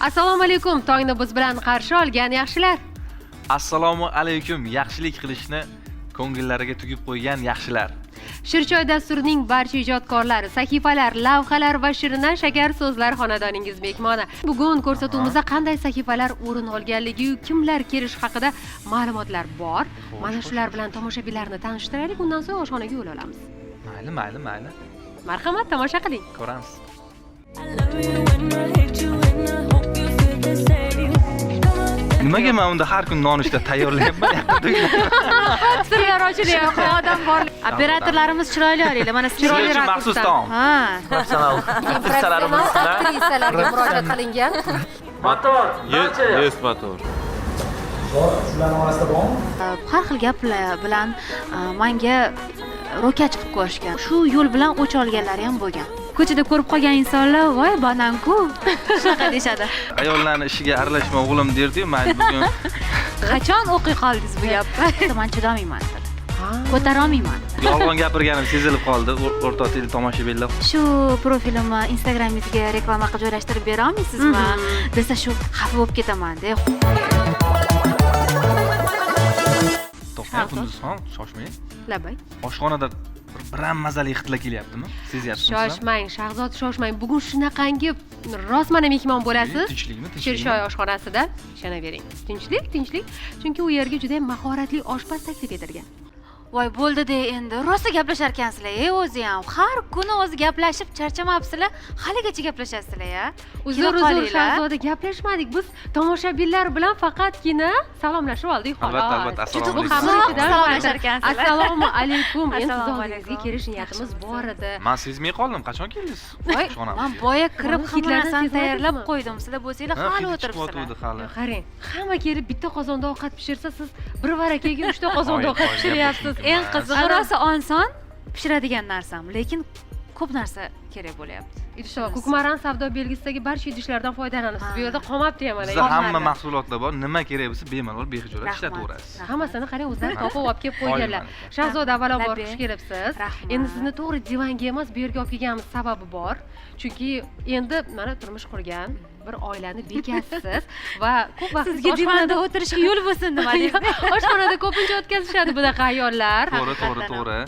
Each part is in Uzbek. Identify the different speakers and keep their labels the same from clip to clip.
Speaker 1: Assalomu alaykum, tongni biz bilan qarshi olgan yaxshilar.
Speaker 2: Assalomu alaykum, yaxshilik qilishni ko'ngillariga tugib qo'ygan yaxshilar.
Speaker 1: Shirchoy dasturining barcha ijodkorlari, sahifalar, lavhalar va shirin shakar so'zlar xonadoningiz mehmoni. Bugun ko'rsatuvimizda qanday sahifalar o'rin olganligi, kimlar kelish haqida ma'lumotlar bor. Mana shular bilan tomoshabinlarni tanishtiraylik, undan so'ng oshxonaga yo'l olamiz.
Speaker 2: Mayli.
Speaker 1: Marhamat, tomosha qiling.
Speaker 2: Ko'ramiz. Nimaga men unda har kun nonushta tayyorlayapman?
Speaker 1: Sirlar ochilyapti, odam bor.
Speaker 3: Operatorlarimiz chiroyli olinglar. Mana chiroyli
Speaker 2: Uchun maxsus taom.
Speaker 3: Ha.
Speaker 1: Aktrisalarga murojaat qilingan.
Speaker 4: Motor.
Speaker 5: Yes, motor.
Speaker 4: Shularning orasida bormi?
Speaker 3: Har xil gaplar bilan menga ro'ka chiqib ko'rishgan. Shu yo'l bilan o'ch olganlari ham bo'lgan. Ko'chada ko'rib qolgan insonlar, voy bananku, shunaqa deyshadi.
Speaker 2: Ayollarning ishiga aralashma o'g'lim derdi-yu, men bugun
Speaker 3: Qachon o'qiy qoldingiz bu gapni? Men chidamayman. Ko'tara olmayman.
Speaker 2: yolg'on gapirganim sezilib qoldi, o'rtoqli tomoshabinlar.
Speaker 3: Shu profilimni Instagramingizga reklama qilib joylashtirib bera olmaysizmi? Desa shu xafa bo'lib ketaman-da.
Speaker 2: To'xtang, Qunduzxon, shoshmang.
Speaker 1: Labay.
Speaker 2: Oshxonada biram mazali hidlar kelyaptimi? Sezyapsizmi?
Speaker 1: Shoshmang, Shahzod, shoshmang. Bugun shunaqangi rostmana mehmon bo'lasiz.
Speaker 2: Tinchlikmi?
Speaker 1: Shirshoy oshxonasida. Ishonavering. Tinchlik. Chunki u yerga juda ham mahoratli oshpaz taklif etilgan.
Speaker 3: Voy bo'ldi-da endi. Rosa gaplashar ekansizlar, o'zi ham. Har kuni o'zi gaplashib charchamabsizlar, haligacha gaplashasizlar-ya.
Speaker 1: Uzr, Shahzoda, gaplashmadik. Biz tomoshabinlar bilan faqatgina salomlashib oldik, xolos.
Speaker 2: Albatta,
Speaker 1: Juda bu
Speaker 2: assalomu alaykum.
Speaker 3: Salomlashar ekansizlar.
Speaker 1: Assalomu alaykum. Endi siz
Speaker 3: Assalomu
Speaker 1: oldingizga
Speaker 3: alaykum.
Speaker 1: kelish niyatimiz bor edi.
Speaker 2: Men sezmay qoldim. Qachon keldingiz?
Speaker 3: Voy,
Speaker 2: Oshxonamizga.
Speaker 3: men boya kirib
Speaker 1: Buni
Speaker 3: hamma narsani
Speaker 1: hidlardan
Speaker 3: tayyorlab
Speaker 1: sezmadingizmi?
Speaker 3: qo'ydim. Sizlar bo'lsanglar
Speaker 2: Ha,
Speaker 3: hali
Speaker 2: hidi
Speaker 3: o'tiribsizlar.
Speaker 2: chiqyotgandi hali.
Speaker 1: Qarang, hamma kelib bitta qozonda ovqat pishirsa, siz bir varakaga 3 ta qozonda ovqat
Speaker 2: Qo'y,
Speaker 1: pishiryapsiz.
Speaker 2: qo'y,
Speaker 1: Eng
Speaker 2: qo'y.
Speaker 1: qizig'i
Speaker 3: Rosa oson pishiradigan narsam, lekin ko'p narsa kerak bo'lyapti.
Speaker 1: idishlar, ko'kmaran savdo belgisidagi barcha idishlardan foydalanasiz. Bu yerda qomapti ham
Speaker 2: Bizda
Speaker 1: mana.
Speaker 2: hamma mahsulotlar bor. Nima kerak bo'lsa bemalol behijolat
Speaker 3: Rahmat.
Speaker 2: ishlataverasiz.
Speaker 1: Hammasini qarang, o'zlari topib olib kelib
Speaker 2: Qo'yman.
Speaker 1: qo'yganlar. Shahzoda, avvalambor
Speaker 3: Tabiiy.
Speaker 1: xush kelibsiz.
Speaker 3: Rahmat.
Speaker 1: Endi sizni to'g'ri divanga emas, bu yerga olib kelganimiz sababi bor. Chunki endi mana turmush qurgan bir oilani bekasisiz va ko'p vaqt
Speaker 3: Sizga divanda o'tirishga yo'l bo'lsin nima deysiz?
Speaker 1: oshxonada ko'pincha o'tkazishadi bunaqa ayollar.
Speaker 2: To'g'ri.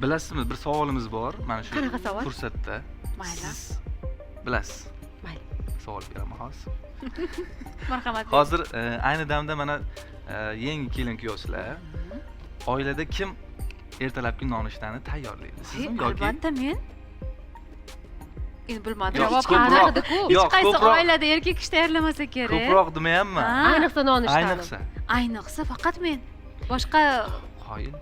Speaker 2: Bilasizmi, bir savolimiz bor. Mana shu
Speaker 1: Qanaqa savol?
Speaker 2: fursatda.
Speaker 3: Mayli.
Speaker 2: Siz bilasiz.
Speaker 1: Mayli.
Speaker 2: Savol beraman hozir.
Speaker 3: Marhamat.
Speaker 2: Hozir ayni damda mana yangi kelin kuyovsizlar. Oilada kim ertalabki nonushtani tayyorlaydi? Sizmi yoki?
Speaker 3: Albatta men. Endi bilmadim.
Speaker 2: Yo'q,
Speaker 3: Javob
Speaker 2: ko'proq-
Speaker 3: aniq-ku. Hech
Speaker 2: yo'q,
Speaker 3: qaysi
Speaker 2: ko'proq-
Speaker 3: oilada erkak kishi tayyorlamasa kerak.
Speaker 2: Ko'proq demayapman.
Speaker 3: Ha.
Speaker 1: Ayniqsa nonushta.
Speaker 2: Ayniqsa.
Speaker 3: Faqat men. Boshqa
Speaker 2: Qoyil.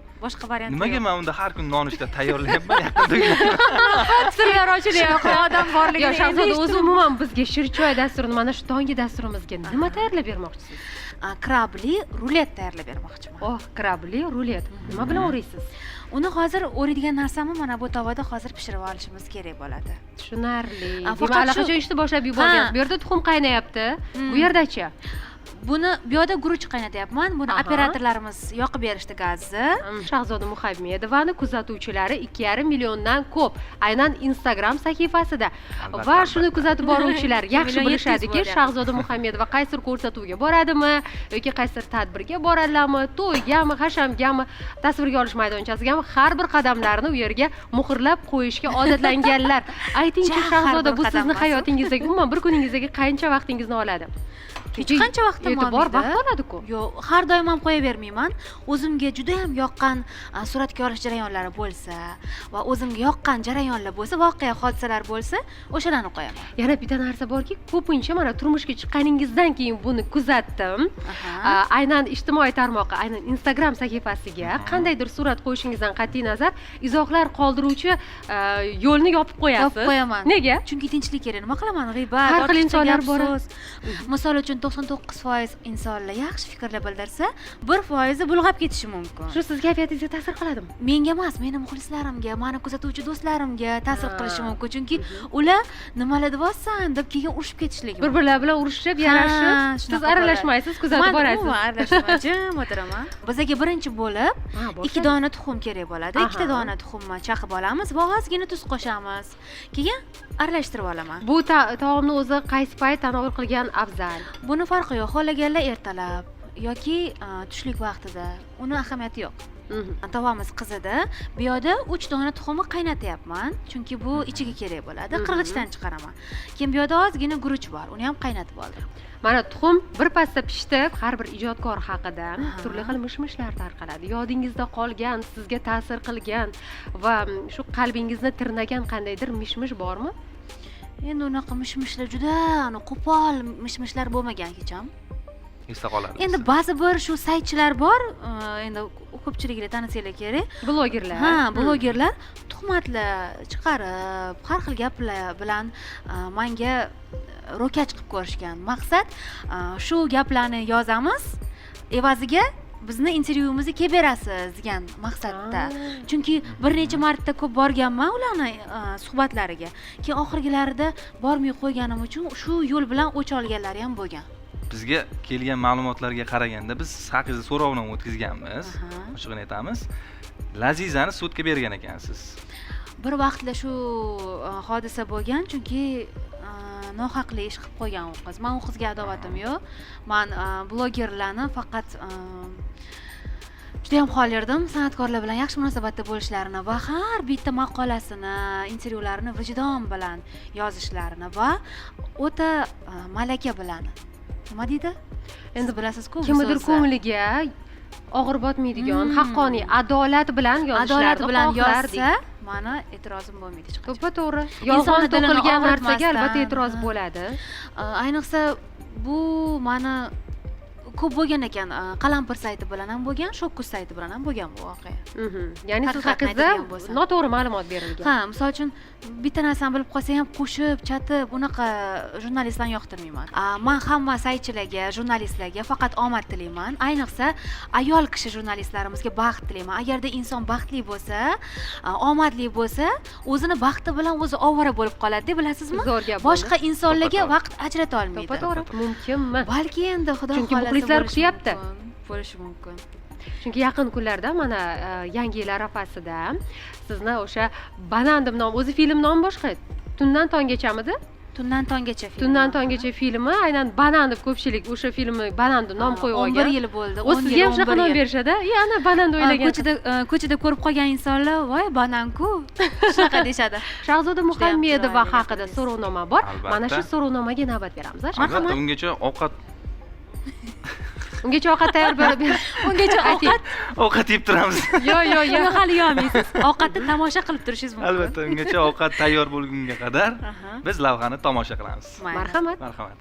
Speaker 3: variant
Speaker 2: Nimaga
Speaker 3: yo'q.
Speaker 2: men unda har kun nonushta tayyorlayapman? Yaqinda
Speaker 1: Sirlar ochilyapti.
Speaker 3: Odam borligini
Speaker 1: Yo, Shahzoda,
Speaker 3: endi
Speaker 1: o'zi
Speaker 3: eshitdim.
Speaker 1: umuman bizga Shirchoy dasturini, mana shu tongi dasturimizga nima tayyorlab bermoqchisiz?
Speaker 3: Krabli rulet tayyorlab bermoqchiman.
Speaker 1: Oh, krabli rulet. Nima bilan o'raysiz?
Speaker 3: Uni hozir o'raydigan narsamni mana bu tovada hozir pishirib olishimiz kerak bo'ladi.
Speaker 1: Tushunarli.
Speaker 3: Faqat
Speaker 1: Demak, allaqachon
Speaker 3: shu-
Speaker 1: ishni boshlab yuborgansiz.
Speaker 3: Ha.
Speaker 1: Bu yerda tuxum qaynayapti. Bu yerdachi?
Speaker 3: Buni bu yoqda guruch qaynatyapman. Buni
Speaker 1: Aha.
Speaker 3: operatorlarimiz yoqib berishdi gazni.
Speaker 1: Shahzoda Muhammedovani kuzatuvchilari 2,5 milliondan ko'p. Aynan Instagram sahifasida.
Speaker 2: Albatta,
Speaker 1: Va shuni
Speaker 2: albatta.
Speaker 1: kuzatib boruvchilar yaxshi
Speaker 3: 1,700,000
Speaker 1: bilishadiki,
Speaker 3: bo'lyapti.
Speaker 1: Shahzoda Muhammedova qaysi ko'rsatuvga boradimi yoki qaysi tadbirga boradilarmi, to'ygami, hashamgami, tasvirga olish maydonchasigami, har bir qadamlarini u yerga muhrlab qo'yishga odatlanganlar. Aytingchi,
Speaker 3: Ja, har
Speaker 1: Shahzoda,
Speaker 3: bir
Speaker 1: bu
Speaker 3: qadam
Speaker 1: sizni
Speaker 3: emas.
Speaker 1: hayotingizdagi, umuman bir kuningizdagi qancha vaqtingizni oladi?
Speaker 3: Hech qancha vaqtim
Speaker 1: e'tibor vaqt oladi-ku.
Speaker 3: Yo'q, har doim ham qo'yavermayman. O'zimga juda ham yoqqan suratga olish jarayonlari bo'lsa va o'zimga yoqqan jarayonlar bo'lsa, voqea hodisalar bo'lsa, o'shalarni qo'yaman.
Speaker 1: Yana bitta narsa borki, ko'pincha mana turmushga chiqqaningizdan keyin buni kuzatdim. Aynan ijtimoiy tarmoqqa, aynan Instagram sahifasiga qandaydir surat qo'yishingizdan qat'iy nazar izohlar qoldiruvchi yo'lni yopib qo'yasiz.
Speaker 3: Yopib qo'yaman.
Speaker 1: Nega?
Speaker 3: Chunki tinchlik kerak. Nima qilaman? G'iybat,
Speaker 1: Har xil
Speaker 3: ortiqcha
Speaker 1: insonlar
Speaker 3: gap
Speaker 1: bor.
Speaker 3: so'z. Misol uchun 99% insonlar yaxshi fikrlar bildirsa, 1% bulg'ab ketishi mumkin.
Speaker 1: Shu siz kayfiyatingizga ta'sir qiladimi?
Speaker 3: Menga emas, meni muxlislarimga, meni kuzatuvchi do'stlarimga ta'sir qilishi mumkin, chunki ular nimalar deyapsan deb keyin urushib ketishligi mumkin.
Speaker 1: Bir-birlar bilan urushib, yarashib, siz aralashmaysiz, kuzatib borasiz.
Speaker 3: Men aralashmayman, jim o'tiraman. Bizga birinchi bo'lib 2 dona tuxum kerak bo'ladi. 2 dona tuxumni chaqib olamiz va ozgina tuz qo'shamiz. Keyin aralashtirib olaman.
Speaker 1: Bu taomni o'zi qaysi payt tanovul qilgan afzal?
Speaker 3: Buni farqi yo'q. Xohlaganlar ertalab yoki tushlik vaqtida. Uni ahamiyati yo'q. Tovamiz qizidi. Bu yerda 3 dona tuxumni qaynatyapman, chunki bu ichiga kerak bo'ladi. Qirg'ichdan chiqaraman. Keyin bu yerda ozgina guruch bor. Uni ham qaynatib oldim.
Speaker 1: Mana tuxum bir pasda pishdi. Har bir ijodkor haqida turli xil mish-mishlar tarqaladi. Yodingizda qolgan, sizga ta'sir qilgan va shu qalbingizni tirnagan qandaydir mish-mish bormi?
Speaker 3: Endi unaqa mish-mishlar juda qo'pol mish-mishlar bo'lmagan hech ham.
Speaker 2: Esda qoladi.
Speaker 3: Endi ba'zi bir shu saytchilar bor, endi ko'pchiliklar tanisanglar kerak.
Speaker 1: Blogerlar.
Speaker 3: Ha, blogerlar tuhmatlar chiqarib, har xil gaplar bilan menga ro'kach qilib ko'rishgan. Maqsad shu gaplarni yozamiz, evaziga bizni intervyuimizga kelib berasiz degan maqsadda. Chunki bir necha marta ko'p borganman ularni suhbatlariga. Keyin oxirgilarida bormay qo'yganim uchun shu yo'l bilan o'ch olganlari ham bo'lgan.
Speaker 2: Bizga kelgan ma'lumotlarga qaraganda biz haqingizda so'rovnoma o'tkazganmiz. Ochig'ini aytamiz. Lazizani sudga bergan ekansiz.
Speaker 3: Bir vaqtlar shu hodisa bo'lgan, chunki nohaqli ish qilib qo'ygan u qiz. Men u qizga adovatim yo'q. Men blogerlarni faqat juda ham xohlardim san'atkorlar bilan yaxshi munosabatda bo'lishlarini va har bitta maqolasini, intervyularini vijdon bilan yozishlarini va o'ta malaka bilan. Nima deydi? Endi bilasiz-ku,
Speaker 1: kimnidir ko'ngliga og'ir botmaydigan, haqqoniy, adolat bilan yozishlarini
Speaker 3: adolat bilan
Speaker 1: xohlardik.
Speaker 3: yozsa, meni e'tirozim bo'lmaydi hech qachon.
Speaker 1: To'g'ri. Yolg'on
Speaker 3: tilini
Speaker 1: to'qilgan narsaga
Speaker 3: og'ritmasdan.
Speaker 1: albatta e'tiroz bo'ladi.
Speaker 3: Ayniqsa bu meni ko'p bo'lgan ekan, qalampir sayti bilan ham bo'lgan, shokkus sayti bilan ham bo'lgan bu voqea.
Speaker 1: Ya'ni siz
Speaker 3: Haqiqatni
Speaker 1: haqingizda
Speaker 3: aytadigan bo'lsam.
Speaker 1: noto'g'ri ma'lumot berilgan.
Speaker 3: Ha, misol uchun bitta narsani bilib qolsa ham qo'shib, chatib, bunaqa jurnalistlarni yoqtirmayman. Men hamma saytchilarga, jurnalistlarga faqat omad tilayman. Ayniqsa ayol kishi jurnalistlarimizga baxt tilayman. Agarda inson baxtli bo'lsa, omadli bo'lsa, o'zini baxti bilan o'zi ovora bo'lib qoladi, bilasizmi?
Speaker 1: Zo'r gap.
Speaker 3: Boshqa insonlarga vaqt ajrata olmaydi.
Speaker 1: To'g'ri, mumkinmi?
Speaker 3: Balki endi xudo
Speaker 1: Chunki
Speaker 3: xohlasa
Speaker 1: muxlislar
Speaker 3: bo'lishi
Speaker 1: kutyapti.
Speaker 3: mumkin, bo'lishi mumkin.
Speaker 1: Chunki yaqin kunlarda mana yangi yil arafasida sizni o'sha Banandim nom, o'zi film nomi boshqa. Tundan tongachamidi?
Speaker 3: Tundan tonggacha film.
Speaker 1: Tundan tonggacha filmi aynan Banan deb ko'pchilik o'sha filmni Banandim nom qo'yib olgan.
Speaker 3: 11 yil bo'ldi.
Speaker 1: O'z sizga ham shunaqa nom berishadi. Ana Bananni o'ylagan.
Speaker 3: Ko'chada ko'rib qolgan insonlar, voy Bananku, shunaqa deshadi.
Speaker 1: Shahzoda Muhammedova
Speaker 3: chiroyli
Speaker 1: haqida
Speaker 3: gapingiz.
Speaker 1: so'rovnoma bor.
Speaker 2: Albatta.
Speaker 1: Mana shu so'rovnomaga navbat beramiz.
Speaker 2: Albatta, ungacha ovqat
Speaker 1: Ungacha ovqat tayyor bo'lib
Speaker 3: Ungacha
Speaker 2: ovqat yeb turamiz.
Speaker 1: Yo.
Speaker 3: Uni hali yeyolmaysiz. Ovqatni tomosha qilib turishingiz mumkin.
Speaker 2: Albatta, ungacha ovqat tayyor bo'lgunga qadar biz lavhani tomosha qilamiz.
Speaker 1: Marhamat.
Speaker 2: Marhamat.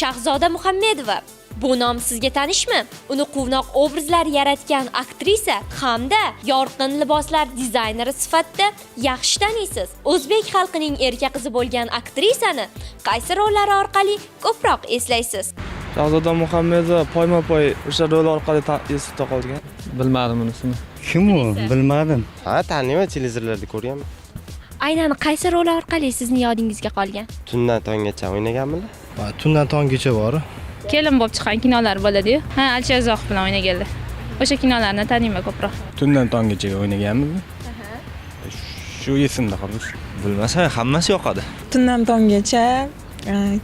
Speaker 5: Shahzoda Muhammedova. Bu nom sizga tanishmi? Uni quvnoq obrazlar yaratgan aktrisa hamda yorqin liboslar dizayneri sifatida yaxshi taniysiz. O'zbek xalqining erka qizi bo'lgan aktrisani qaysi rollari orqali ko'proq eslaysiz?
Speaker 6: Shahzoda Muhammedova poyma-poy o'sha rol orqali esda qolgan. Bilmadim unisini.
Speaker 7: Kim u? Bilmadim.
Speaker 8: Ha, taniyman, televizorlarda ko'rganman.
Speaker 5: Aynan qaysi rol orqali sizni yodingizga qolgan?
Speaker 8: Tundan tonggacha o'ynaganmilar?
Speaker 7: Tundan tonggacha bor.
Speaker 9: Kelin bo'lib chiqqan kinolar bo'ladi-yu. Ha, Alisher Zohid bilan o'ynaganlar. O'sha kinolarni taniyman ko'proq.
Speaker 6: Tundan tonggacha o'ynaganmiz. Shu esimda hozir.
Speaker 7: Bilmasam, hammasi yoqadi.
Speaker 10: Tundan tonggacha,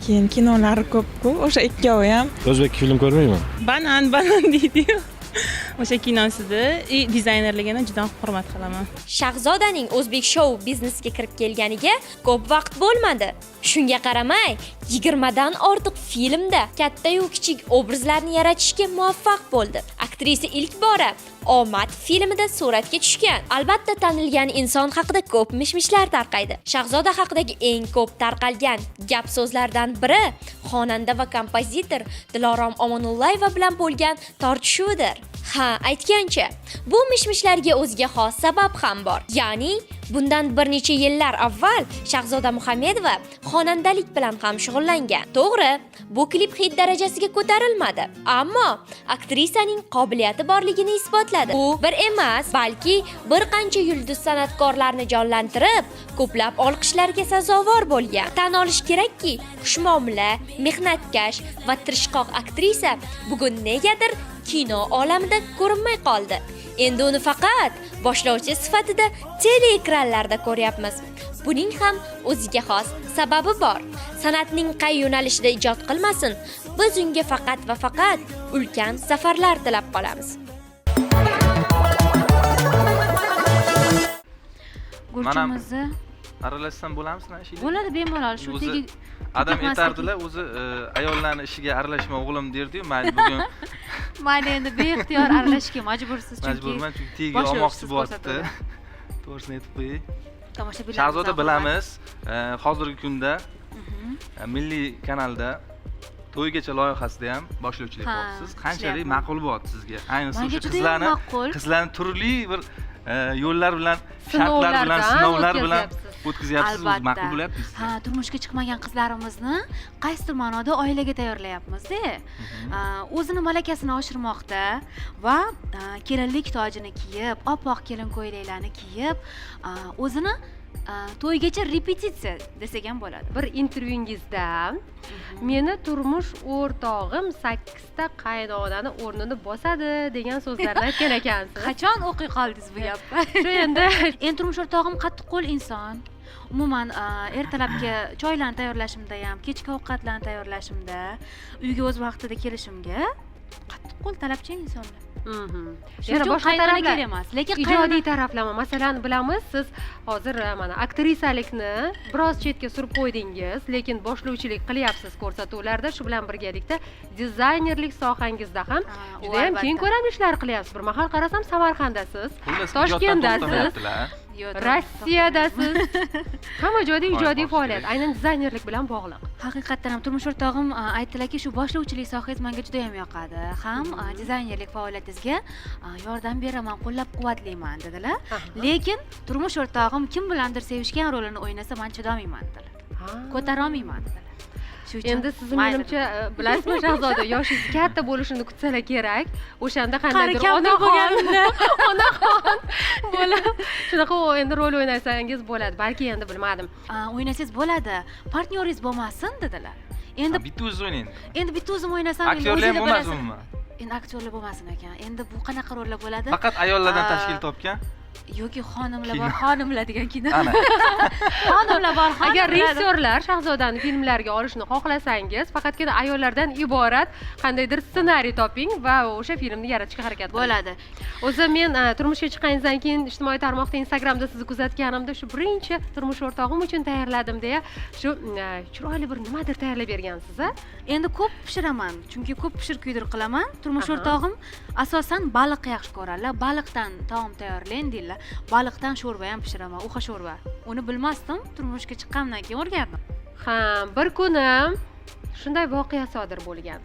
Speaker 10: keyin kinolari ko'p-ku, o'sha ikkovi ham.
Speaker 6: O'zbek film ko'rmayman.
Speaker 10: Banan deydi-yu. O'sha kinosida dizaynerligini juda hurmat qilaman.
Speaker 5: Shahzodaning o'zbek shou biznesga kirib kelganiga ko'p vaqt bo'lmadi. Shunga qaramay, 20 dan ortiq filmda katta-yu kichik obrazlarni yaratishga muvaffaq bo'ldi. Aktrisa ilk bora Omad filmida suratga tushgan. Albatta tanilgan inson haqida ko'p mish-mishlar tarqaydi. Shahzoda haqidagi eng ko'p tarqalgan gap so'zlardan biri xonanda va kompozitor Dilorom Omonullayeva bilan bo'lgan tortishuvdir. Ha, aytgancha, bu mishmishlarga o'ziga xos sabab ham bor. Ya'ni, bundan bir necha yillar avval Shahzoda Muhammedova xonandalik bilan ham shug'ullangan. To'g'ri, bu klip hit darajasiga ko'tarilmadi, ammo aktrisaning qobiliyati borligini isbotladi. U bir emas, balki bir qancha yulduz san'atkorlarni jonlantirib, ko'plab olqishlarga sazovor bo'lgan. Tan olish kerakki, xushmuomala, mehnatkash va tirishqoq aktrisa bugun negadir kino olamida ko'rinmay qoldi. Endi uni faqat boshlovchi sifatida teleekranlarda ko'ryapmiz. Buning ham o'ziga xos sababi bor. San'atning qay yo'nalishida ijod qilmasin, biz unga faqat va faqat ulkan zafarlar tilab qolamiz.
Speaker 3: Go'rchimizni
Speaker 2: Aralashsam bo'lamizmi ishga?
Speaker 3: bo'ladi bemalol shu
Speaker 2: O'zi
Speaker 3: tegi
Speaker 2: adam
Speaker 3: ketmaslik.
Speaker 2: aytardilar, o'zi ayollarning ishiga aralashma o'g'lim derdi-yu, mayli bugun
Speaker 3: mayli endi beixtiyor aralashishga majbursiz chunki
Speaker 2: majburman, chunki tegi
Speaker 3: boshlovchisiz
Speaker 2: olmoqchi bo'lyapti.
Speaker 3: ko'rsatuvlar.
Speaker 2: To'g'risini aytib qo'ying.
Speaker 3: Tomoshabinlar
Speaker 2: Shahzoda bilamiz, hozirgi kunda Milliy kanalda to'ygacha loyihasida ham boshlovchilik
Speaker 3: Ha,
Speaker 2: qilyapsiz. Qanchalik
Speaker 3: ishlayapman.
Speaker 2: ma'qul bo'lyapti sizga? Ayniqsa
Speaker 3: Menga
Speaker 2: o'sha
Speaker 3: juda ham ma'qul.
Speaker 2: qizlarni turli bir yo'llar bilan, shartlar
Speaker 1: Sinovlardan
Speaker 2: bilan, sinovlar bilan
Speaker 1: o'tkazyapsiz.
Speaker 2: o'tkazyapsiz. O'zi
Speaker 3: Albatta.
Speaker 2: ma'qul bo'lyapti sizga?
Speaker 3: Ha, turmushga chiqmagan qizlarimizni qaysidir ma'noda oilaga tayyorlayapmiz-da. O'zini malakasini oshirmoqda va kelinlik tojini kiyib, oppoq kelin ko'ylaklarni kiyib, o'zini to'ygacha repetitsiya desak ham bo'ladi.
Speaker 1: Bir intervyungizda meni turmush o'rtog'im 8 ta qaynonani o'rnini bosadi degan so'zlarni aytgan ekansiz.
Speaker 3: Qachon o'qiy qoldingiz bu gapni?
Speaker 1: Shu endi
Speaker 3: Endi turmush o'rtog'im qattiqqo'l inson. Umuman ertalabki choylarni tayyorlashimda ham, kechki ovqatlarni tayyorlashimda, uyga o'z vaqtida kelishimga qattiqqo'l talabchan insonlar.
Speaker 1: yana boshqa
Speaker 3: qaynona
Speaker 1: taraflar
Speaker 3: kerak emas, lekin
Speaker 1: ijodiy taraflama. Masalan, bilamiz, siz hozir mana aktrisalikni biroz chetga surib qo'ydingiz, lekin boshlovchilik qilyapsiz ko'rsatuvlarda. Shu bilan birgalikda dizaynerlik sohangizda ham juda ham keng ko'lamli ishlar qilyapsiz. Bir mahal qarasam Samarqanddasiz,
Speaker 2: Xullas,
Speaker 1: Toshkentdasiz,
Speaker 2: to'xtamayaptilar.
Speaker 1: Rossiyadasiz. Hamma joyda ijodiy faoliyat, aynan dizaynerlik bilan bog'liq.
Speaker 3: Haqiqatdan ham turmush o'rtog'im aytdilarki, shu boshlovchilik sohangiz menga juda ham yoqadi. Ham dizaynerlik faoliyatingizga yordam beraman, qo'llab-quvvatlayman dedilar. Lekin turmush o'rtog'im kim bilandir sevishgan rolini o'ynasa, men chidamayman dedilar. Ko'tara olmayman dedilar. Shu uchun
Speaker 1: Endi sizni menimcha bilasizmi Shahzoda, yoshingiz katta bo'lishini kutsalar kerak. O'shanda qandaydir onaxon bo'lib, shunaqa endi rol o'ynasangiz bo'ladi. Balki endi bilmadim.
Speaker 3: O'ynasangiz bo'ladi. Partnyoringiz bo'lmasin dedilar. Endi
Speaker 2: bitta o'zingiz o'ynang.
Speaker 3: endi bitta o'zim o'ynasam,
Speaker 2: Aktyorlar ham bo'lmasinmi?
Speaker 3: Endi aktyorlar bo'lmasin ekan. Endi bu qanaqa rollar bo'ladi?
Speaker 2: Faqat ayollardan tashkil topgan.
Speaker 3: yoki xonimlar bor, xonimlar degan kino.
Speaker 2: Ana.
Speaker 3: Xonimlar bor,
Speaker 1: Agar
Speaker 3: xonimlar.
Speaker 1: rejissyorlar Shahzodani filmlariga olishni xohlasangiz, faqatgina ayollardan iborat qandaydir ssenariy toping va o'sha filmni yaratishga harakat qiling.
Speaker 3: bo'ladi.
Speaker 1: O'zi men turmushga chiqqaningizdan keyin ijtimoiy tarmoqda, Instagramda sizni kuzatganimda shu birinchi turmush o'rtog'im uchun tayyorladim deya shu chiroyli bir nimadir tayyorlab bergansiz, a?
Speaker 3: Endi ko'p pishiraman, chunki ko'p pishir kuydir qilaman. Turmush o'rtog'im asosan baliq yaxshi ko'radilar. Baliqdan taom tayyorlang deydilar. Baliqdan sho'rva ham pishiraman, uxa sho'rva. Uni bilmasdim, turmushga chiqqandan keyin o'rgandim.
Speaker 1: Ha, bir kuni shunday voqea sodir bo'lgan.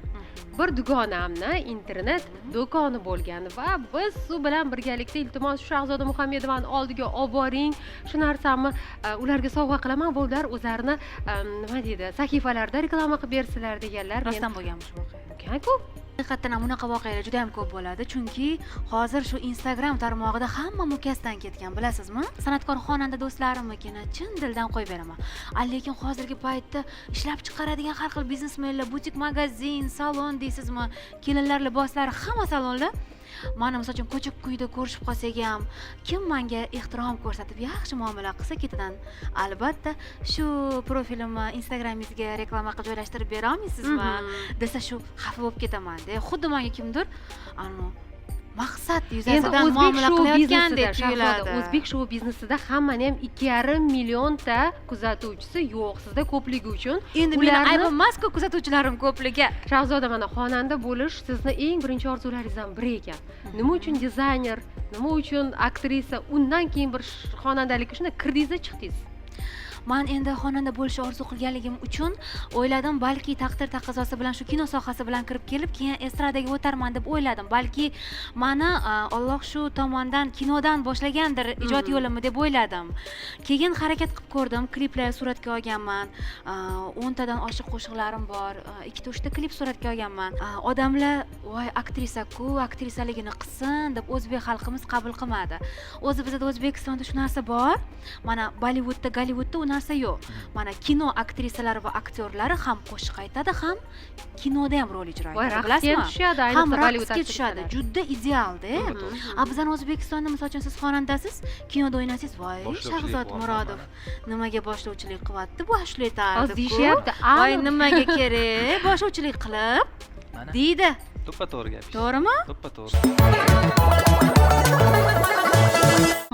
Speaker 1: Bir dugonamni internet do'koni bo'lgan va biz u bilan birgalikda iltimos Shahzoda Muhammedovani oldiga olib boring, shu narsamni ularga sovg'a qilaman va ular o'zlarini nima deydi, sahifalarda reklama qilib bersinlar deganlar.
Speaker 3: Rostdan bo'lgan shu voqea.
Speaker 1: Bo'lgan-ku.
Speaker 3: Haqiqatdan ham bunaqa voqealar juda ham ko'p bo'ladi, chunki hozir shu Instagram tarmog'ida hamma mukasdan ketgan, bilasizmi? San'atkor xonanda do'stlarimnikini chin dildan qo'yib beraman. Lekin hozirgi paytda ishlab chiqaradigan har xil biznesmenlar, butik magazin, salon deysizmi, kelinlar liboslari hamma salonlar. Mana misol uchun ko'cha-kuyda ko'rishib qolsak ham, kim menga ehtirom ko'rsatib, yaxshi muomala qilsa ketidan, albatta shu profilimni Instagramingizga reklama qilib joylashtirib bera olmaysizmi? Desa shu xafa bo'lib ketaman-da. Xuddi menga kimdir maqsad yuzasidan muomala qilayotgandek tuyuladi.
Speaker 1: O'zbek shou biznesida hammani ham 2,5 millionta kuzatuvchisi yo'q. Sizda ko'pligi uchun
Speaker 3: Endi meni aybim emas-ku, kuzatuvchilarim ko'pligi.
Speaker 1: Shahzoda, mana xonanda bo'lish sizni eng birinchi orzularingizdan biri ekan. Nima uchun dizayner, nima uchun aktrisa, undan keyin bir xonandalikka shunday kirdingiz-da chiqdingiz?
Speaker 3: man endi xonanda bo'lishni orzu qilganligim uchun o'yladim, balki taqdir taqozosi bilan shu kino sohasi bilan kirib kelib, keyin estradaga o'tarman deb o'yladim. Balki mani Alloh shu tomondan kinodan boshlagandir ijod yo'limni deb o'yladim. Keyin harakat qilib ko'rdim, kliplar suratga olganman. 10 tadan oshiq qo'shiqlarim bor. 2-3 ta klip suratga olganman. Odamlar voy aktrisa-ku, aktrisaligini qilsin deb o'zbek xalqimiz qabul qilmadi. O'zi bizda O'zbekistonda shu narsa bor. Mana Bollivudda, Gollivudda u narsa yo'q. Mana kino aktrisalari va aktyorlari ham qo'shiq aytadi, ham kinoda ham rol ijro
Speaker 1: Voy,
Speaker 3: etadi,
Speaker 1: raqsga
Speaker 3: bilasizmi?
Speaker 1: tushadi,
Speaker 3: Ham
Speaker 1: ayniqsa Bollivud
Speaker 3: raqsga tushadi. Juda idealda. Bizning O'zbekistonda misol uchun siz xonandasiz, kinoda o'ynaysiz, voy,
Speaker 2: Boshlovchilik
Speaker 3: Shahzod
Speaker 2: bor,
Speaker 3: Murodov nimaga boshlovchilik qilyapti? Boshli etardi.
Speaker 1: Hozir deyishyapti.
Speaker 3: Voy, nimaga kerak? Boshlovchilik qilib
Speaker 2: Mana
Speaker 3: deydi.
Speaker 2: to'ppa-to'g'ri gap.
Speaker 3: To'g'rimi?
Speaker 2: To'ppa-to'g'ri.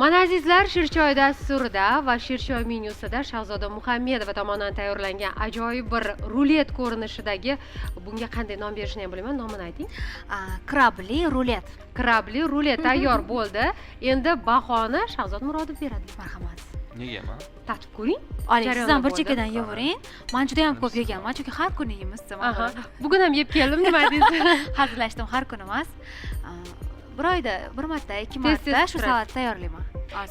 Speaker 1: Mana azizlar, Shirchoy dasturida va Shirchoy menyusida Shahzoda Muhammedova tomonidan tayyorlangan ajoyib bir rulet ko'rinishidagi bunga qanday nom berishni ham bilmayman, nomini ayting.
Speaker 3: Krabli rulet.
Speaker 1: Krabli rulet tayyor bo'ldi. Endi bahoni Shahzod Murodov beradi.
Speaker 3: Marhamat.
Speaker 2: Nega man?
Speaker 1: Tatib ko'ring.
Speaker 3: Oling, siz ham bir
Speaker 1: bo'ldi.
Speaker 3: chekkadan yeyavering. Men juda ham ko'p yeganman, chunki har kuni yeymiz.
Speaker 1: Aha. Bugun ham yeb keldim, nima deysiz?
Speaker 3: Hazillashdim, har kuni emas. Bir oyda bir marta, 2
Speaker 1: Tez-tez
Speaker 3: marta shu
Speaker 1: turadi.
Speaker 3: salat tayyorlayman.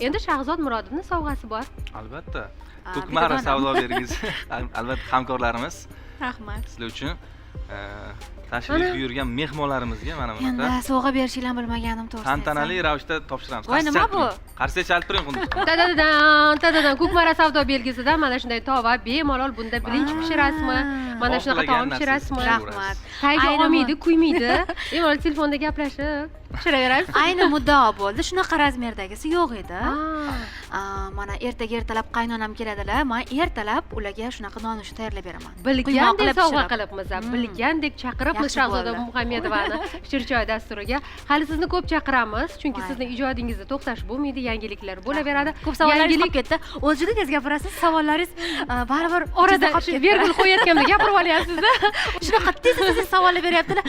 Speaker 1: Endi Shahzod Murodovning sovg'asi bor.
Speaker 2: Albatta.
Speaker 3: bitta
Speaker 2: Ko'kmara
Speaker 3: banan.
Speaker 2: savdo bergis. Albatta hamkorlarimiz
Speaker 3: Rahmat.
Speaker 2: sizlar uchun tashrif buyurgan mehmonlarimizga mana
Speaker 3: Endi
Speaker 2: bunaqa
Speaker 3: sovg'a berishinglarni bilmaganim to'g'risi.
Speaker 2: tantanali ravishda topshiramiz.
Speaker 3: Voy, nima bu?
Speaker 2: Qarsiga chalib turing Qunduzxon.
Speaker 1: Tadadan Ko'kmara savdo belgisidan mana shunday tova bemalol bunda bilinch pishirasizmi? Mana shunaqa taom pishirasizmi?
Speaker 3: Rahmat.
Speaker 1: Tayga
Speaker 3: Aynan
Speaker 1: olmaydi, kuymaydi. Bemalol telefonda gaplashib pishiraverasiz.
Speaker 3: Ayni muddao bo'ldi. Shunaqa razmerdagisi yo'q edi. Mana ertalab qaynonam keladilar. Men ertalab ularga shunaqa nonushta tayyorlab beraman.
Speaker 1: Bilgandek sovg'a
Speaker 3: pishirib.
Speaker 1: qilibmiz, bilgandek chaqiribmiz
Speaker 3: Yaxshi
Speaker 1: Shahzoda
Speaker 3: bo'ldi.
Speaker 1: Muhammedovani Shirchoy dasturiga. Hali sizni ko'p chaqiramiz, chunki
Speaker 3: Voy.
Speaker 1: sizning ijodingizni to'xtash bo'lmaydi, yangiliklar bo'laveradi.
Speaker 3: Ko'p savollaringiz qolib ketdi. O'zi juda tez gapirasiz. Savollaringiz baribir orada qolib ketdi.
Speaker 1: vergul qo'yayotganda gapirib olyapsiz-da.
Speaker 3: Shunaqa tez savollar beryaptilar.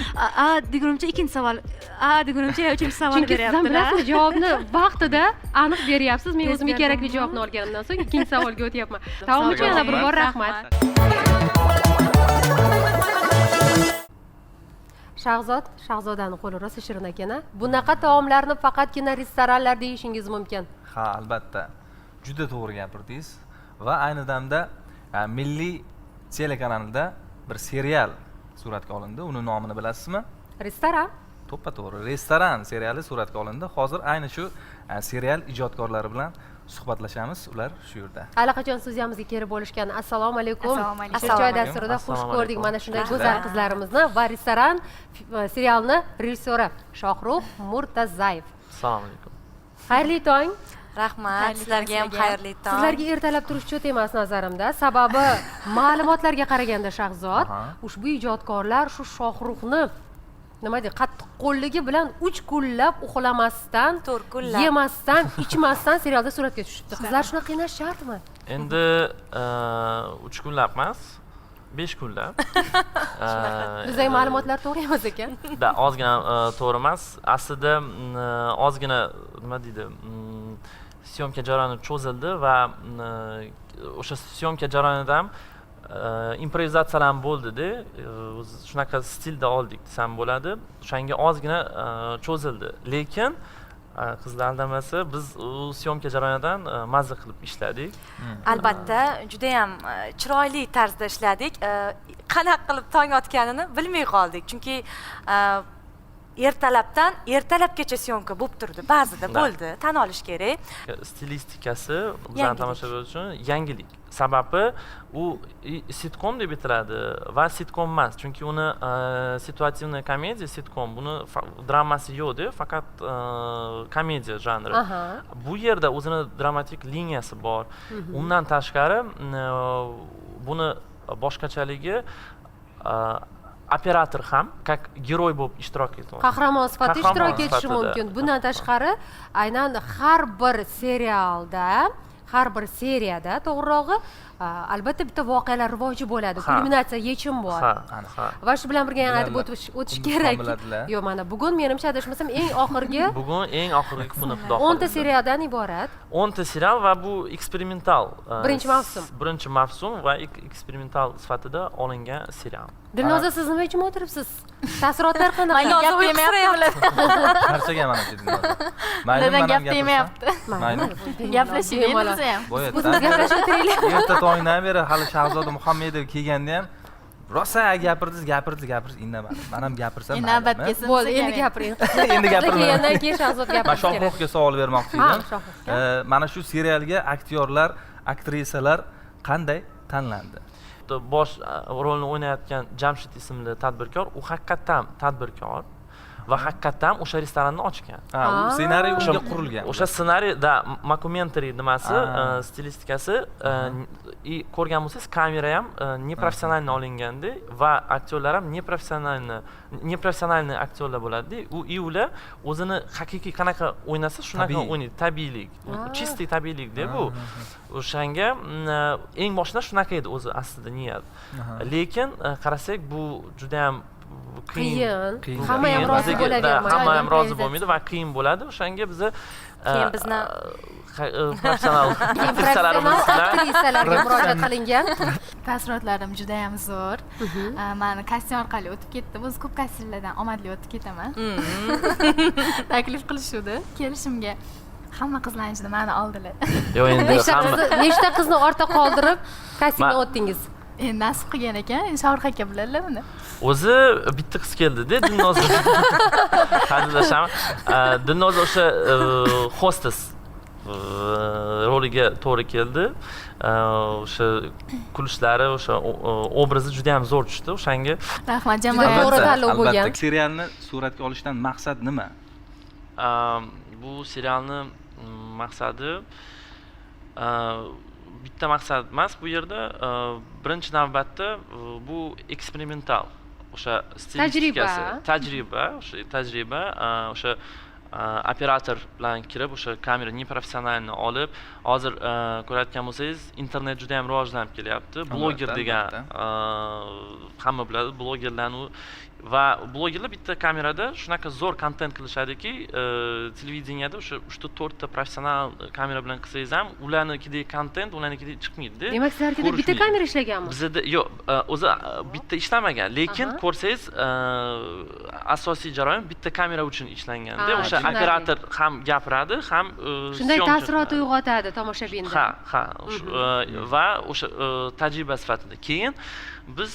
Speaker 3: Degunimcha ikkinchi savol. Degunimcha uchinchi savol
Speaker 1: Chunki siz ham
Speaker 3: beryaptilar.
Speaker 1: bilasiz, javobni vaqtida aniq beryapsiz. Men
Speaker 3: Tez
Speaker 1: o'zimga
Speaker 3: berdim.
Speaker 1: kerakli javobni olganimdan so'ng ikkinchi savolga o'tyapman. Taom uchun yana bir bor rahmat. Shahzodani qo'li rosa shirin ekan-a. Bunaqa taomlarni faqatgina restoranlarda yeyishingiz mumkin.
Speaker 2: Ha, albatta. Juda to'g'ri gapirdingiz va ayni damda Milliy telekanalida bir serial suratga olindi. Uni nomini bilasizmi?
Speaker 1: Restoran.
Speaker 2: To'ppa-to'g'ri. Restoran seriali suratga olindi. Hozir ayni shu serial ijodkorlari bilan suhbatlashamiz. Ular shu yerda.
Speaker 1: Allaqachon studiyamizga kelib bo'lishgan. Assalomu alaykum.
Speaker 3: Assalomu alaykum.
Speaker 1: Shirchoy
Speaker 2: Assalomu
Speaker 1: dasturida xush
Speaker 7: Assalomu
Speaker 1: ko'rdik
Speaker 7: alaykum.
Speaker 1: mana shunday
Speaker 3: Rahmat.
Speaker 1: go'zal qizlarimizni va restoran serialni rejissyori Shohrux Murtazayev.
Speaker 7: Assalomu alaykum.
Speaker 1: Xayrli tong.
Speaker 10: Rahmat, sizlarga ham xayrli tong.
Speaker 1: Sizlarga ertalab turish cho't emas nazarimda. Sababi ma'lumotlarga qaraganda Shahzod,
Speaker 2: Aha.
Speaker 1: ushbu ijodkorlar shu Shohruxni nima deydi, qattiq qo'lligi bilan 3 kunlab uxlamasdan,
Speaker 10: 4 kunlab.
Speaker 1: yemasdan, ichmasdan serialda suratga tushibdi. Qizlar shunaqa qiynash shartmi?
Speaker 6: Endi 3 kunlab emas, 5 kunlab.
Speaker 1: Bizdagi ma'lumotlar to'g'ri emas ekan.
Speaker 6: Da, ozgina to'g'ri emas. Aslida ozgina nima deydi, syomka jarayoni cho'zildi va o'sha syomka jarayonida ham improvizatsiyalar ham bo'ldi-da. Shunaqa stilda oldik desam bo'ladi. O'shanga ozgina cho'zildi. Lekin qizlar aldamasa, biz u syomka jarayonidan mazza qilib ishladik.
Speaker 10: Albatta, juda ham chiroyli tarzda ishladik. Qanaqa qilib tong otganini bilmay qoldik. Chunki ertalabgacha syomka bo'lib turdi. Ba'zida bo'ldi, tan olish kerak.
Speaker 6: Stilistikasi bizning
Speaker 10: Yangilik.
Speaker 6: tomoshabin uchun yangilik. Sababi u sitkom deb bitiladi va sitkom emas, chunki uni situativniy komediya sitkom, buni dramasi yo'qda, faqat komediya janri.
Speaker 1: Aha.
Speaker 6: Bu yerda o'zini dramatik liniyasi bor. Undan tashqari buni boshqachaligi operator ham как герой bo'lib ishtirok etadi.
Speaker 1: Qahramon sifatida ishtirok
Speaker 6: Qahramon
Speaker 1: etishi
Speaker 6: sifatida.
Speaker 1: mumkin. Bundan tashqari, aynan har bir serialda har bir seriyada to'g'rirog'i albatta bitta voqealar rivoji bo'ladi, kulminatsiya, yechim bor. Va shu bilan birga yana aytib o'tish kerak. Yo'q, mana bugun menimcha adashmasam eng oxirgi
Speaker 6: bugun eng oxirgi kuni xudo
Speaker 1: 10 ta seriyadan iborat.
Speaker 6: 10 ta serial va bu eksperimental.
Speaker 1: Birinchi
Speaker 6: mavsum va eksperimental sifatida olingan serial.
Speaker 1: Dilnoza, siz nima uchun o'tiribsiz? Taassurotlar qanaqa?
Speaker 10: Gap demayapti.
Speaker 2: Charchaganman Dilnoza. Mayli,
Speaker 10: gap demayapti.
Speaker 2: Mayli.
Speaker 10: Gaplashaylik biz ham.
Speaker 1: O'zimiz gaplashib o'tiraylik.
Speaker 2: Erta tongdan beri hali Shahzoda Muhammedov kelganda ham rosa gapirdingiz, indamadi. Men ham gapirsam.
Speaker 10: Navbat kelsin.
Speaker 1: Bo'ldi, endi gapiring.
Speaker 2: Endi gapirmayman.
Speaker 1: Kelgandan keyin Shahzoda
Speaker 2: Men
Speaker 1: gapirish kerak.
Speaker 2: Shohruxga savol bermoqchi edim. Mana shu serialga aktyorlar, aktrisalar qanday tanlandi?
Speaker 6: Bosh rolni o'ynayotgan Jamshid ismli tadbirkor, u haqiqatan tadbirkor va haqiqatan o'sha restoranni ochgan.
Speaker 2: U ssenariy unga qurilgan.
Speaker 6: O'sha ssenariyda mockumentary nimasi, stilistikasi ko'rgan bo'lsangiz, kamera ham neprofessionalni olinganda va aktyorlar ham neprofessionalni aktyorlar bo'ladi. Ular o'zini haqiqiy qanaqa o'ynasa shunaqa o'ynaydi, tabiiylik. Чистый tabiiylik-da bu. O'shanga eng boshida shunaqa edi o'zi aslida niyat. Lekin qarasak bu juda ham
Speaker 1: qiyin. Hamma ham rozi bo'lavermaydi.
Speaker 6: Hamma ham rozi bo'lmaydi va qiyin bo'ladi. O'shanga biz
Speaker 10: Keyin bizni
Speaker 6: professional
Speaker 1: aktrisalarga murojaat qilingan.
Speaker 11: Taassurotlarim juda ham zo'r. Men kasting orqali o'tib ketdim. O'zi ko'p kastinglardan omadli o'tib ketaman. Taklif qilishuvdi. Kelishimga hamma qizlarning ichida meni oldilar.
Speaker 6: Yo'q, endi
Speaker 1: Nechta qizni ortda qoldirib kastingga o'tdingiz?
Speaker 11: Endi nasib qilgan ekan. Endi Shohrux aka biladilar buni.
Speaker 6: O'zi bitta qiz keldi-da, Dilnoza. Hazillashamiz. Dilnoza o'sha hostess roliga to'g'ri keldi. O'sha kulishlari, o'sha obrazi juda ham zo'r tushdi. O'shanga
Speaker 11: rahmat,
Speaker 1: juda to'g'ri tanlov bo'lgan.
Speaker 2: Albatta, serialni suratga olishdan maqsad nima?
Speaker 6: Bu serialni maqsadi bitta maqsad emas bu yerda. Birinchi navbatda bu eksperimental, o'sha stilistikasi, tajriba, o'sha operator bilan kirib, o'sha kamera neprofessionalni olib, hozir ko'rayotgan bo'lsangiz, internet juda ham rivojlanib kelyapti. Bloger degan hamma biladi, blogerlarni va blogerlar bitta kamerada shunaqa zo'r kontent qilishadiki, televideniyada o'sha 3-4 ta professional kamera bilan qilsangiz ham ularnikidek kontent ularnikidek chiqmaydi.
Speaker 1: Demak, sizlarga bitta kamera ishlaganmi?
Speaker 6: Bizda yo'q, o'zi bitta ishlamagan, lekin ko'rsangiz asosiy jarayon bitta kamera uchun ishlangan-da. O'sha operator ham gapiradi, ham
Speaker 1: shunday taassurot uyg'otadi tomoshabinda.
Speaker 6: Ha, va o'sha tajriba sifatida. Keyin biz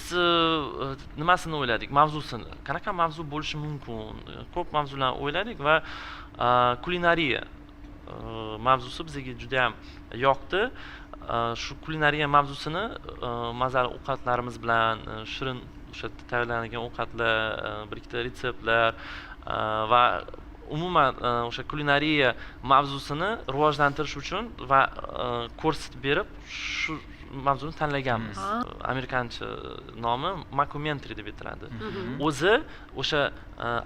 Speaker 6: nimasini o'yladik, mavzusini. Qanaqa mavzu bo'lishi mumkin? Ko'p mavzularni o'yladik va kulinariya mavzusi bizga juda ham yoqdi. Shu kulinariya mavzusini mazali ovqatlarimiz bilan, shirin o'sha tayyorlangan ovqatlar, bir ikkita retseptlar va umuman o'sha kulinariya mavzusini rivojlantirish uchun va ko'rsatib berib shu mavzuni tanlaganmiz. Amerikancha nomi mockumentary deb aytiladi. O'zi o'sha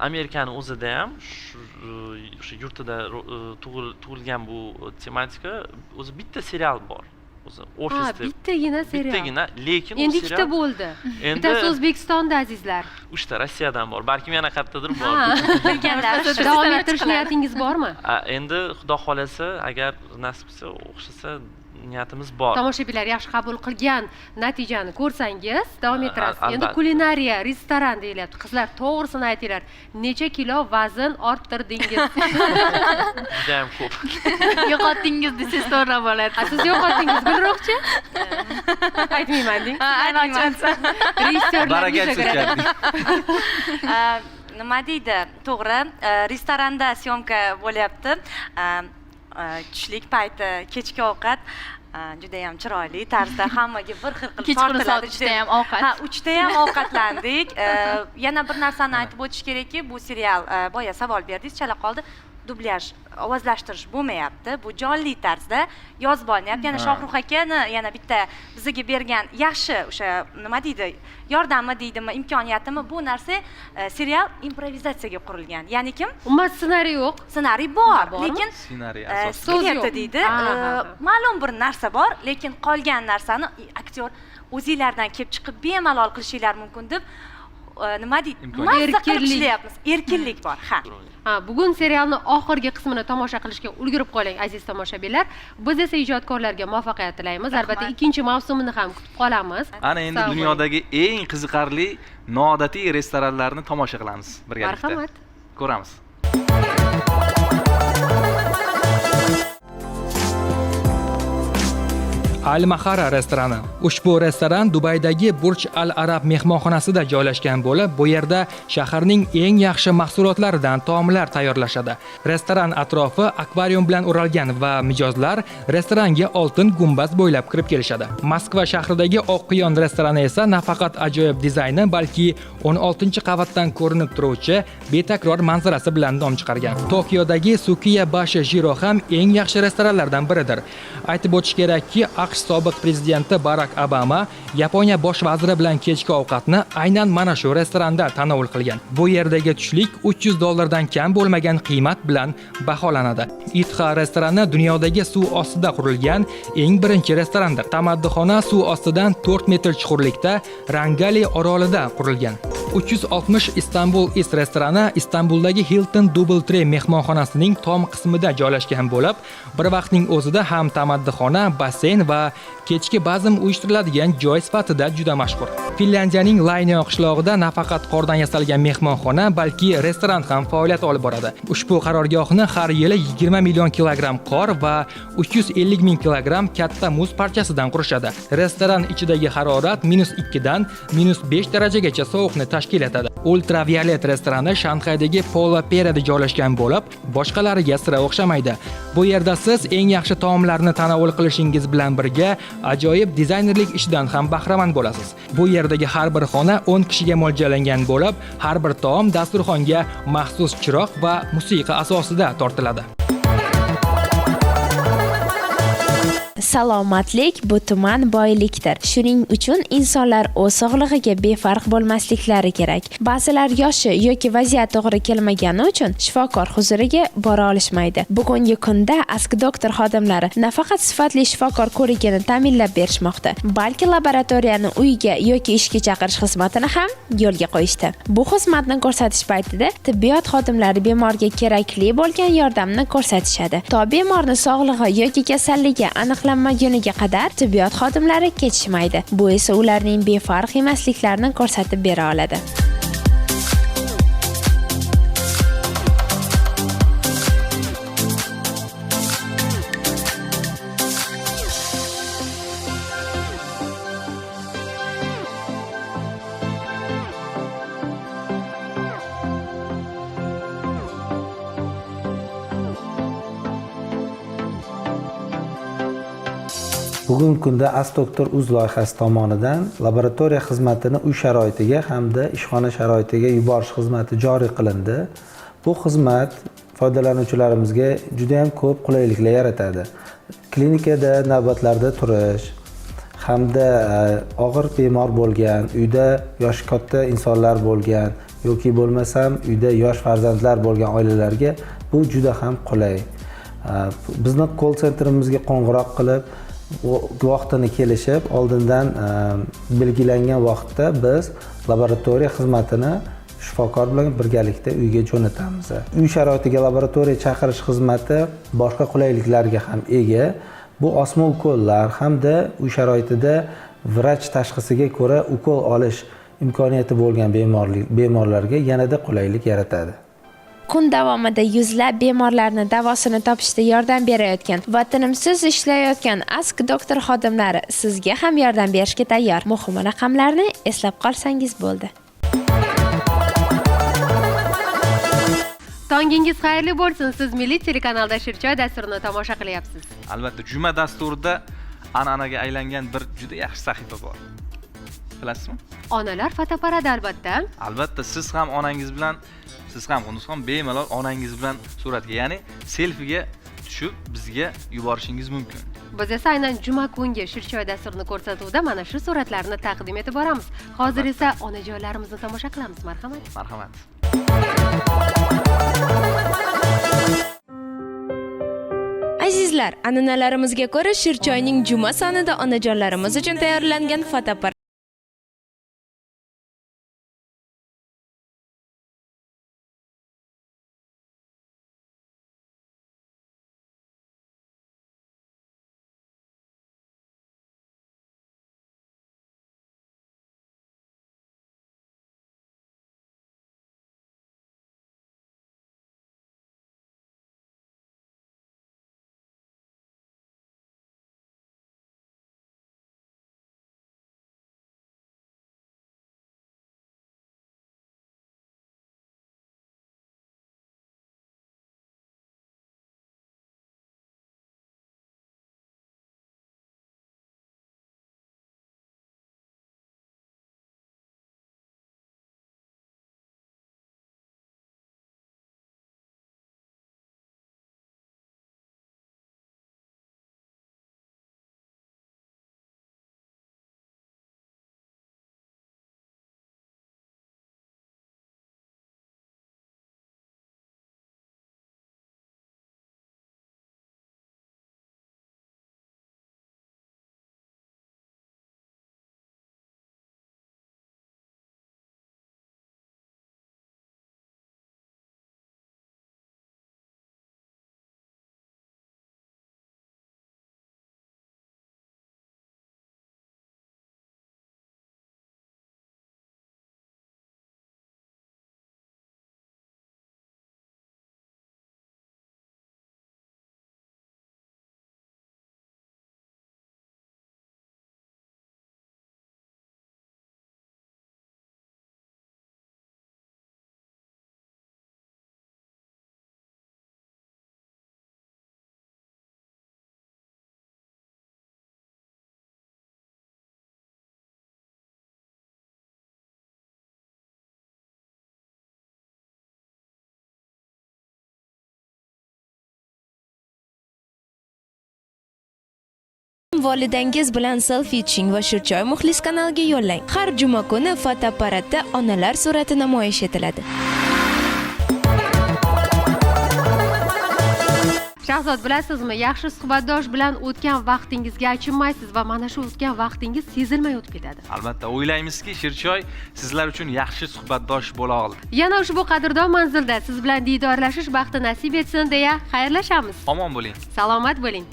Speaker 6: Amerikaning o'zida ham o'sha yurtida tug'ilgan bu tematika, o'zi bitta serial bor. O'zi Office deb.
Speaker 1: Bittagina serial.
Speaker 6: Bittagina, lekin
Speaker 1: endi ikkita bo'ldi. Bittasi O'zbekistonda azizlar.
Speaker 6: 3 ta Rossiyadan bor. Balki yana qayerdadir bor.
Speaker 1: Davom ettirish niyatingiz bormi?
Speaker 6: Endi xudo xolasa, agar nasib qilsa, o'xshasa niyatimiz bor.
Speaker 1: Tomoshabinlar yaxshi qabul qilgan natijani ko'rsangiz davom ettirasiz. Endi kulinariya, restoran deyilyapti. Qizlar, to'g'risini aytinglar. Necha kilo vazn orttirdingiz?
Speaker 6: Juda ham ko'p.
Speaker 11: Yo'qotdingiz desangiz to'g'ri bo'ladi.
Speaker 1: Siz yo'qotdingiz, Gulruxchi? Aytmayman deng.
Speaker 10: aytmayman.
Speaker 1: Rejissyorlar
Speaker 10: Nima deydi? To'g'ri, restoranda syomka bo'lyapti. Tushlik payti, kechki ovqat juda ham chiroyli tarzda hammaga bir xil qilib tortiladi.
Speaker 11: Juda ham ovqat.
Speaker 10: Ha, 3 ta ham ovqatlandik. Yana bir narsani aytib o'tish kerakki, bu serial boya savol berdingiz, chala qoldi. dublyaj ovozlashtirish bo'lmayapti. Bu jonli tarzda yozib olinyapti. Yana Shohrux akani yana bitta bizga bergan yaxshi o'sha nima deydi, yordami deydimi, imkoniyatimi, bu narsa serial improvizatsiyaga qurilgan. Ya'ni kim?
Speaker 1: Umuman ssenariy yo'q.
Speaker 10: Ssenariy bor, lekin
Speaker 2: Ssenariy
Speaker 10: skripti deydi. Ma'lum bir narsa bor, lekin qolgan narsani aktyor o'zinglardan kelib chiqib bemalol qilishinglar mumkin deb nima deydi? Mazza qilib ishlayapmiz. Erkinlik bor, ha.
Speaker 1: Bugun serialni oxirgi qismini tomosha qilishga ulgurib qoling aziz tomoshabinlar. Biz esa ijodkorlarga muvaffaqiyat tilaymiz. Albatta ikkinchi mavsumini ham kutib qolamiz.
Speaker 2: Ana endi dunyodagi eng qiziqarli noodatiy restoranlarni tomosha qilamiz birgalikda.
Speaker 1: Marhamat.
Speaker 2: Ko'ramiz.
Speaker 12: Al Mahara restorani. Ushbu restoran Dubaydagi Burj Al Arab mehmonxonasida joylashgan bo'lib, bu yerda shaharning eng yaxshi mahsulotlaridan taomlar tayyorlashadi. Restoran atrofi akvarium bilan o'ralgan va mijozlar restoranga oltin gumbaz bo'ylab kirib kelishadi. Moskva shahridagi Oqquyon restorani esa nafaqat ajoyib dizayni, balki 16-qavatdan ko'rinib turuvchi betakror manzarasi bilan nom chiqargan. Tokiodagi Sukiya Bashi Jiro ham eng yaxshi restoranlardan biridir. Aytib o'tish kerakki, AQSh sobiq prezidenti Barak Obama Yaponiya bosh vaziri bilan kechki ovqatni aynan mana shu restoranda tanovul qilgan. Bu yerdagi tushlik $300 kam bo'lmagan qiymat bilan baholanadi. Itha restorani dunyodagi suv ostida qurilgan eng birinchi restorandir. Tamaddixona suv ostidan 4 metr chuqurlikda Rangali orolida qurilgan. 360 Istanbul East restorani Istanbuldagi Hilton Double Tree mehmonxonasining tom qismida joylashgan bo'lib, bir vaqtning o'zida ham tamaddixona, basseyn va kechki bazm uyushtiriladigan joy sifatida juda mashhur. Finlyandiyaning Laynio qishlog'ida nafaqat qordan yasalgan mehmonxona, balki restoran ham faoliyat olib boradi. Ushbu qarorgohni har yili 20 million kilogramm qor va 350 ming kilogramm katta muz parchasidan qurishadi. Restoran ichidagi harorat -2 dan -5 darajagacha sovuqni tashkil etadi. Ultraviolet restorani Shanxaydagi Polo Perada joylashgan bo'lib, boshqalariga sira o'xshamaydi. Bu yerda siz eng yaxshi taomlarni tanovul qilishingiz bilan birga ajoyib dizaynerlik ishidan ham bahramand bo'lasiz. Bu yerdagi har bir xona 10 kishiga mo'ljallangan bo'lib, har bir taom dasturxonga maxsus chiroq va musiqa asosida tortiladi.
Speaker 5: Salomatlik bu tuman boylikdir. Shuning uchun insonlar o'z sog'lig'iga befarq bo'lmasliklari kerak. Ba'zilar yoshi yoki vaziyat to'g'ri kelmagani uchun shifokor huzuriga bora olishmaydi. Bugungi kunda Ask doktor xodimlari nafaqat sifatli shifokor ko'rigini ta'minlab berishmoqda, balki laboratoriyani uyga yoki ishga chaqirish xizmatini ham yo'lga qo'yishdi. Bu xizmatni ko'rsatish paytida tibbiyot xodimlari bemorga kerakli bo'lgan yordamni ko'rsatishadi. To bemorning sog'lig'i yoki kasalligi aniqlanmaguniga qadar tibbiyot xodimlari ketishmaydi. Bu esa ularning befarq emasliklarini ko'rsatib bera oladi.
Speaker 4: Bugungi kunda Ask doktor uz loyihasi tomonidan laboratoriya xizmatini uy sharoitiga hamda ishxona sharoitiga yuborish xizmati joriy qilindi. Bu xizmat foydalanuvchilarimizga juda ham ko'p qulayliklar yaratadi. Klinikada navbatlarda turish hamda og'ir bemor bo'lgan, uyda yoshi katta insonlar bo'lgan yoki bo'lmasam uyda yosh farzandlar bo'lgan oilalarga bu juda ham qulay. Bizni call centrimizga qo'ng'iroq qilib vaqtini kelishib, oldindan belgilangan vaqtda biz laboratoriya xizmatini shifokor bilan birgalikda uyga jo'natamiz. Uy sharoitiga laboratoriya chaqirish xizmati boshqa qulayliklarga ham ega. Bu osma ukollar hamda uy sharoitida vrach tashxisiga ko'ra ukol olish imkoniyati bo'lgan bemorlarga yanada qulaylik yaratadi.
Speaker 5: Kun davomida yuzlab bemorlarni davosini topishda yordam berayotgan va tinimsiz ishlayotgan Ask doktor xodimlari sizga ham yordam berishga tayyor. Muhim raqamlarni eslab qolsangiz bo'ldi.
Speaker 1: Tongingiz xayrli bo'lsin. Siz Milliy telekanalda Shirchoy dasturini tomosha qilyapsiz.
Speaker 2: Albatta, juma dasturida an'anaga aylangan bir juda yaxshi sahifa bor. Bilasizmi?
Speaker 1: Onalar fotoparadi albatta.
Speaker 2: Albatta, siz ham onangiz bilan siz ham Qunduz ham bemalol onangiz bilan suratga, ya'ni selfiga tushib bizga yuborishingiz mumkin.
Speaker 1: Biz esa aynan juma kungi Shirchoy dasturini ko'rsatuvda mana shu suratlarni taqdim etib boramiz. Hozir esa onajonlarimizni tomosha qilamiz. Marhamat.
Speaker 2: Marhamat.
Speaker 5: Azizlar, an'analarimizga ko'ra Shirchoyning juma sonida onajonlarimiz uchun tayyorlangan fotoapparat volidangiz bilan selfie tushing va Shirchoy muxlis kanaliga yo'llang. Har juma kuni fotoapparatda onalar surati namoyish etiladi.
Speaker 1: Shahzod, bilasizmi, yaxshi suhbatdosh bilan o'tgan vaqtingizga achinmaysiz va mana shu o'tgan vaqtingiz sezilmay o'tib ketadi.
Speaker 2: Albatta, o'ylaymizki, Shirchoy sizlar uchun yaxshi suhbatdosh bo'la oldi.
Speaker 1: Yana ushbu qadrdon manzilda siz bilan diydorlashish baxti nasib etsin deya xayrlashamiz.
Speaker 2: Omon bo'ling.
Speaker 1: Salomat bo'ling.